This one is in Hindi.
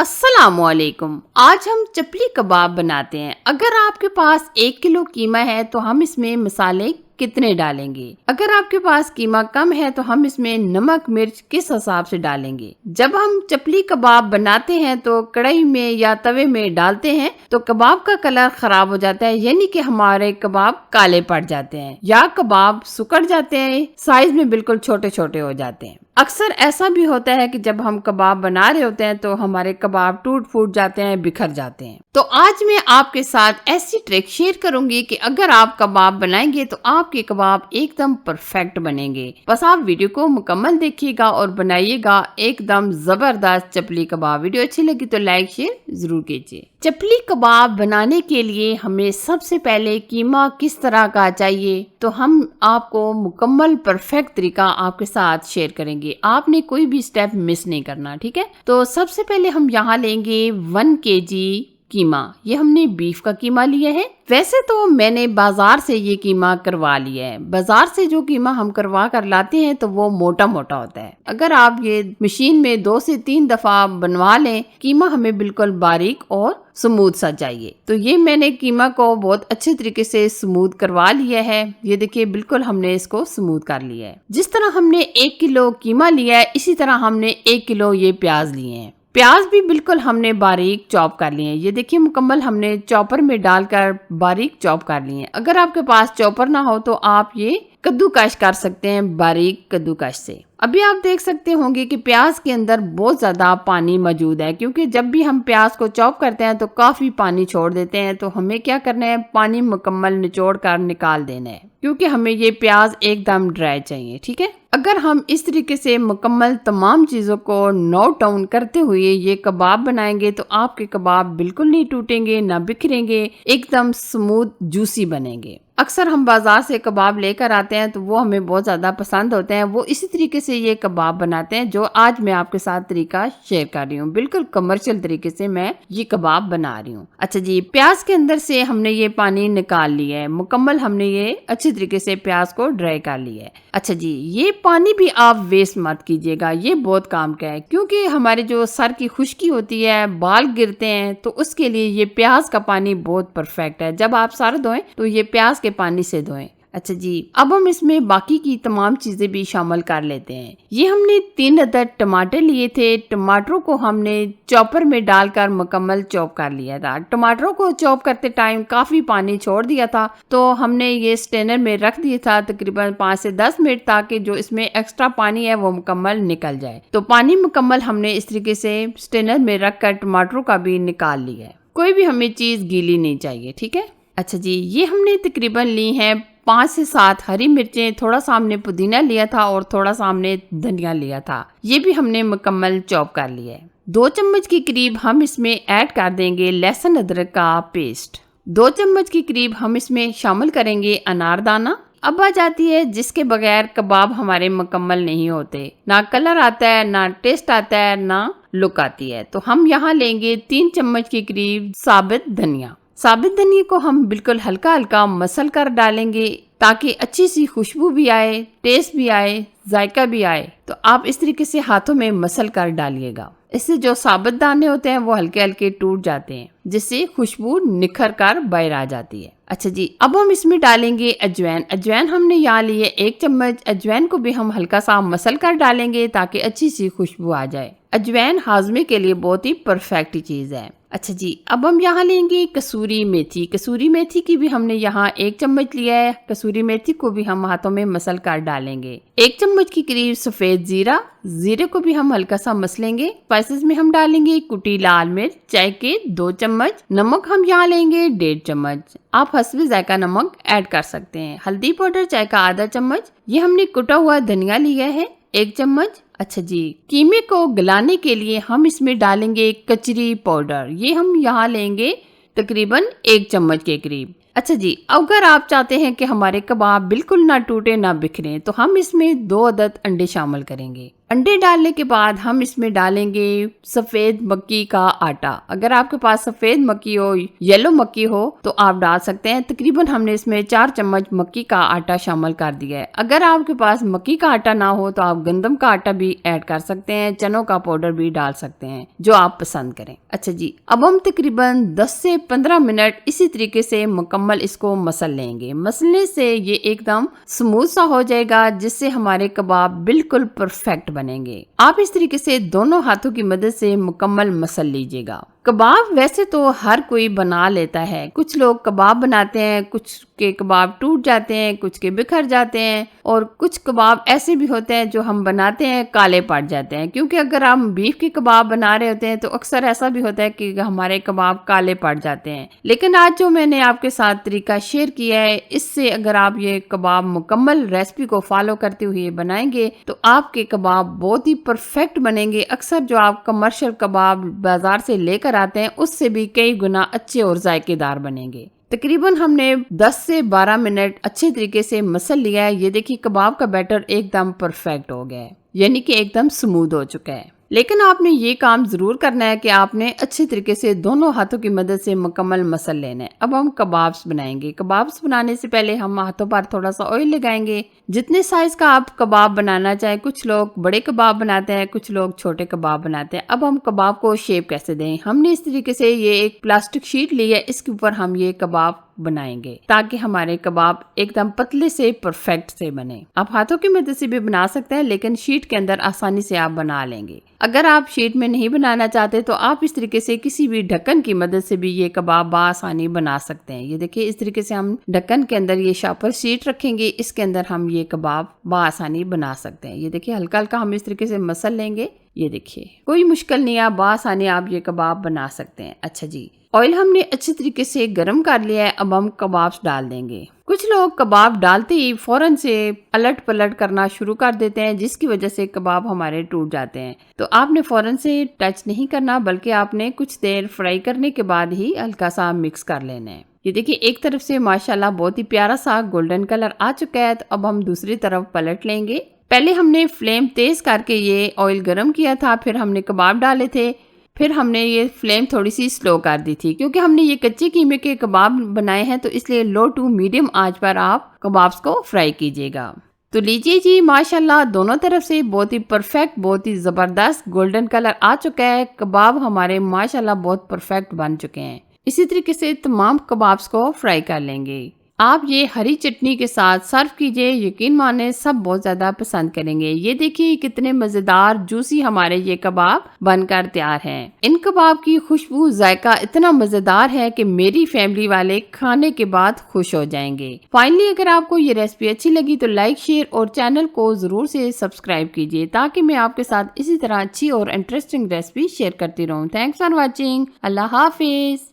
अस्सलामुअलैकुम। आज हम चपली कबाब बनाते हैं। अगर आपके पास 1 किलो कीमा है तो हम इसमें मसाले कितने डालेंगे? अगर आपके पास कीमा कम है तो हम इसमें नमक मिर्च किस हिसाब से डालेंगे? जब हम चपली कबाब बनाते हैं तो कढ़ाई में या तवे में डालते हैं तो कबाब का कलर खराब हो जाता है, यानी कि हमारे कबाब काले पड़ जाते हैं या कबाब सुकड़ जाते हैं, साइज में बिल्कुल छोटे छोटे हो जाते हैं। अक्सर ऐसा भी होता है कि जब हम कबाब बना रहे होते हैं तो हमारे कबाब टूट फूट जाते हैं, बिखर जाते हैं। तो आज मैं आपके साथ ऐसी ट्रिक शेयर करूंगी कि अगर आप कबाब बनाएंगे तो आपके कबाब एकदम परफेक्ट बनेंगे। बस आप वीडियो को मुकम्मल देखिएगा और बनाइएगा एकदम जबरदस्त चपली कबाब। वीडियो अच्छी लगी तो लाइक शेयर जरूर कीजिए। चपली कबाब बनाने के लिए हमें सबसे पहले कीमा किस तरह का चाहिए तो हम आपको मुकम्मल परफेक्ट तरीका आपके साथ शेयर करेंगे। आपने कोई भी स्टेप मिस नहीं करना, ठीक है। तो सबसे पहले हम यहाँ लेंगे 1 kg कीमा। ये हमने बीफ का कीमा लिया है। वैसे तो मैंने बाजार से ये कीमा करवा लिया है। बाजार से जो कीमा हम करवा कर लाते हैं तो वो मोटा मोटा होता है। अगर आप ये मशीन में 2 से 3 दफा बनवा लें, कीमा हमें बिल्कुल बारीक और स्मूथ सा चाहिए। तो ये मैंने कीमा को बहुत अच्छे तरीके से स्मूथ करवा लिया है। ये देखिए बिल्कुल हमने इसको स्मूथ कर लिया है। जिस तरह हमने 1 किलो कीमा लिया है इसी तरह हमने 1 किलो ये प्याज लिए हैं। प्याज भी बिल्कुल हमने बारीक चॉप कर लिए हैं। ये देखिए मुकम्मल हमने चॉपर में डालकर बारीक चॉप कर लिए हैं। अगर आपके पास चॉपर ना हो तो आप ये कद्दूकश कर सकते हैं बारीक कद्दूकश से। अभी आप देख सकते होंगे कि प्याज के अंदर बहुत ज्यादा पानी मौजूद है, क्योंकि जब भी हम प्याज को चॉप करते हैं तो काफी पानी छोड़ देते हैं। तो हमें क्या करना है, पानी मुकम्मल निचोड़ कर निकाल देना है, क्योंकि हमें ये प्याज एकदम ड्राई चाहिए, ठीक है। अगर हम इस तरीके से मुकम्मल तमाम चीजों को नोट डाउन करते हुए ये कबाब बनाएंगे तो आपके कबाब बिल्कुल नहीं टूटेंगे, ना बिखरेंगे, एकदम स्मूथ जूसी बनेंगे। अक्सर हम बाजार से कबाब लेकर आते हैं तो वो हमें बहुत ज्यादा पसंद होते हैं। वो इसी तरीके से ये कबाब बनाते हैं जो आज मैं आपके साथ तरीका शेयर कर रही हूँ। बिल्कुल कमर्शियल तरीके से मैं ये कबाब बना रही हूँ। अच्छा जी, प्याज के अंदर से हमने ये पानी निकाल लिया है। मुकम्मल हमने ये अच्छे तरीके से प्याज को ड्राई कर लिया है। अच्छा जी, ये पानी भी आप वेस्ट मत कीजिएगा, ये बहुत काम का है, क्योंकि हमारे जो सर की खुश्की होती है, बाल गिरते हैं, तो उसके लिए ये प्याज का पानी बहुत परफेक्ट है। जब आप सर धोएं तो ये प्याज के पानी से धोएं। अच्छा जी, अब हम इसमें बाकी की तमाम चीजें भी शामिल कर लेते हैं। ये हमने 3 अदद टमाटर लिए थे। टमाटरों को हमने चॉपर में डालकर मुकम्मल चॉप कर लिया था। टमाटरों को चॉप करते टाइम काफी पानी छोड़ दिया था, तो हमने ये स्ट्रेनर में रख दिया था तकरीबन 5 से 10 मिनट, ताकि जो इसमें एक्स्ट्रा पानी है वो मुकम्मल निकल जाए। तो पानी मुकम्मल हमने इस तरीके से स्ट्रेनर में रख कर टमाटरों का भी निकाल लिया है। कोई भी हमें चीज गीली नहीं चाहिए, ठीक है। अच्छा जी, ये हमने तकरीबन ली हैं 5 से 7 हरी मिर्चें, थोड़ा सा हमने पुदीना लिया था और थोड़ा सा हमने धनिया लिया था। ये भी हमने मुकम्मल चॉप कर लिया है। 2 चम्मच के करीब हम इसमें ऐड कर देंगे लहसुन अदरक का पेस्ट। 2 चम्मच के करीब हम इसमें शामिल करेंगे अनारदाना। अब आ जाती है जिसके बगैर कबाब हमारे मुकम्मल नहीं होते, ना कलर आता है, ना टेस्ट आता है, ना लुक आती है। तो हम यहाँ लेंगे 3 चम्मच के करीब साबित धनिया। साबित धनिया को हम बिल्कुल हल्का हल्का मसल कर डालेंगे ताकि अच्छी सी खुशबू भी आए, टेस्ट भी आए, जायका भी आए। तो आप इस तरीके से हाथों में मसल कर डालिएगा। इससे जो साबित दाने होते हैं वो हल्के हल्के टूट जाते हैं, जिससे खुशबू निखर कर बाहर आ जाती है। अच्छा जी, अब हम इसमें डालेंगे अजवाइन। अजवाइन हमने यहाँ लिए 1 चम्मच। अजवाइन को भी हम हल्का सा मसल कर डालेंगे ताकि अच्छी सी खुशबू आ जाए। अजवाइन हाजमे के लिए बहुत ही परफेक्ट चीज है। अच्छा जी, अब हम यहाँ लेंगे कसूरी मेथी। कसूरी मेथी की भी हमने यहाँ 1 चम्मच लिया है। कसूरी मेथी को भी हम हाथों में मसल कर डालेंगे। 1 चम्मच के करीब सफेद जीरा। जीरे को भी हम हल्का सा मसलेंगे। स्पाइसेस में हम डालेंगे कुटी लाल मिर्च चाय के 2 चम्मच। नमक हम यहाँ लेंगे 1.5 चम्मच। आप हस्बे जायका नमक ऐड कर सकते हैं। हल्दी पाउडर चाय का आधा चम्मच। ये हमने कुटा हुआ धनिया लिया है 1 चम्मच। अच्छा जी, कीमे को गलाने के लिए हम इसमें डालेंगे कचरी पाउडर। ये हम यहाँ लेंगे तकरीबन 1 चम्मच के करीब। अच्छा जी, अगर आप चाहते हैं कि हमारे कबाब बिल्कुल ना टूटे ना बिखरे तो हम इसमें 2 अदद अंडे शामिल करेंगे। अंडे डालने के बाद हम इसमें डालेंगे सफेद मक्की का आटा। अगर आपके पास सफेद मक्की हो, येलो मक्की हो तो आप डाल सकते हैं। तकरीबन हमने इसमें 4 चम्मच मक्की का आटा शामिल कर दिया है। अगर आपके पास मक्की का आटा ना हो तो आप गंदम का आटा भी ऐड कर सकते हैं, चनों का पाउडर भी डाल सकते हैं, जो आप पसंद करें। अच्छा जी, अब हम तकरीबन 10 से 15 मिनट इसी तरीके से मुकम्मल इसको मसल लेंगे। मसलने से ये एकदम स्मूथ सा हो जाएगा, जिससे हमारे कबाब बिल्कुल परफेक्ट बनेंगे। आप इस तरीके से दोनों हाथों की मदद से मुकम्मल मसल लीजिएगा। कबाब वैसे तो हर कोई बना लेता है। कुछ लोग कबाब बनाते हैं, कुछ के कबाब टूट जाते हैं, कुछ के बिखर जाते हैं, और कुछ कबाब ऐसे भी होते हैं जो हम बनाते हैं काले पड़ जाते हैं। क्योंकि अगर हम बीफ के कबाब बना रहे होते हैं तो अक्सर ऐसा भी होता है कि हमारे कबाब काले पड़ जाते हैं। लेकिन आज जो मैंने आपके साथ तरीका शेयर किया है, इससे अगर आप ये कबाब मुकम्मल रेसिपी को फॉलो करते हुए बनाएंगे तो आपके कबाब बहुत ही परफेक्ट बनेंगे। अक्सर जो आप कमर्शियल कबाब बाजार से लेकर आते हैं उससे भी कई गुना अच्छे और जायकेदार बनेंगे। तकरीबन हमने 10 से 12 मिनट अच्छे तरीके से मसल लिया है। ये देखिए कबाब का बैटर एकदम परफेक्ट हो गया है, यानी कि एकदम स्मूथ हो चुका है। लेकिन आपने ये काम जरूर करना है कि आपने अच्छे तरीके से दोनों हाथों की मदद से मुकम्मल मसल लेना है। अब हम कबाब्स बनाएंगे। कबाब्स बनाने से पहले हम हाथों पर थोड़ा सा ऑयल लगाएंगे। जितने साइज का आप कबाब बनाना चाहें, कुछ लोग बड़े कबाब बनाते हैं, कुछ लोग छोटे कबाब बनाते हैं। अब हम कबाब को शेप कैसे दें, हमने इस तरीके से ये एक प्लास्टिक शीट ली है, इसके ऊपर हम ये कबाब बनाएंगे ताकि हमारे कबाब एकदम पतले से परफेक्ट से बने। आप हाथों की मदद से भी बना सकते हैं, लेकिन शीट के अंदर आसानी से आप बना लेंगे। अगर आप शीट में नहीं बनाना चाहते तो आप इस तरीके से किसी भी ढक्कन की मदद से भी ये कबाब बासानी बना सकते हैं। ये देखिए इस तरीके से हम ढक्कन के अंदर ये शापर शीट रखेंगे, इसके अंदर हम ये कबाब बासानी बना सकते हैं। ये देखिए हल्का हल्का हम इस तरीके से मसल लेंगे। ये देखिए कोई मुश्किल नहीं है, बासानी आप ये कबाब बना सकते हैं। अच्छा जी, ऑयल हमने अच्छी तरीके से गर्म कर लिया है। अब हम कबाब्स डाल देंगे। कुछ लोग कबाब डालते ही फौरन से अलट पलट करना शुरू कर देते हैं, जिसकी वजह से कबाब हमारे टूट जाते हैं। तो आपने फौरन से टच नहीं करना, बल्कि आपने कुछ देर फ्राई करने के बाद ही हल्का सा मिक्स कर लेना है। ये देखिए एक तरफ से माशाल्लाह बहुत ही प्यारा सा गोल्डन कलर आ चुका है। तो अब हम दूसरी तरफ पलट लेंगे। पहले हमने फ्लेम तेज करके ये ऑयल गर्म किया था, फिर हमने कबाब डाले थे, फिर हमने ये फ्लेम थोड़ी सी स्लो कर दी थी। क्योंकि हमने ये कच्चे कीमे के कबाब बनाए हैं, तो इसलिए लो टू मीडियम आंच पर आप कबाब्स को फ्राई कीजिएगा। तो लीजिए जी, माशाल्लाह दोनों तरफ से बहुत ही परफेक्ट, बहुत ही जबरदस्त गोल्डन कलर आ चुका है। कबाब हमारे माशाल्लाह बहुत परफेक्ट बन चुके हैं। इसी तरीके से तमाम कबाब्स को फ्राई कर लेंगे। आप ये हरी चटनी के साथ सर्व कीजिए, यकीन माने सब बहुत ज्यादा पसंद करेंगे। ये देखिए कितने मजेदार जूसी हमारे ये कबाब बनकर तैयार हैं। इन कबाब की खुशबू जायका इतना मजेदार है कि मेरी फैमिली वाले खाने के बाद खुश हो जाएंगे। फाइनली अगर आपको ये रेसिपी अच्छी लगी तो लाइक, शेयर और चैनल को जरूर से सब्सक्राइब कीजिए, ताकि मैं आपके साथ इसी तरह अच्छी और इंटरेस्टिंग रेसिपी शेयर करती रहूँ। Thanks for watching. Allah Hafiz.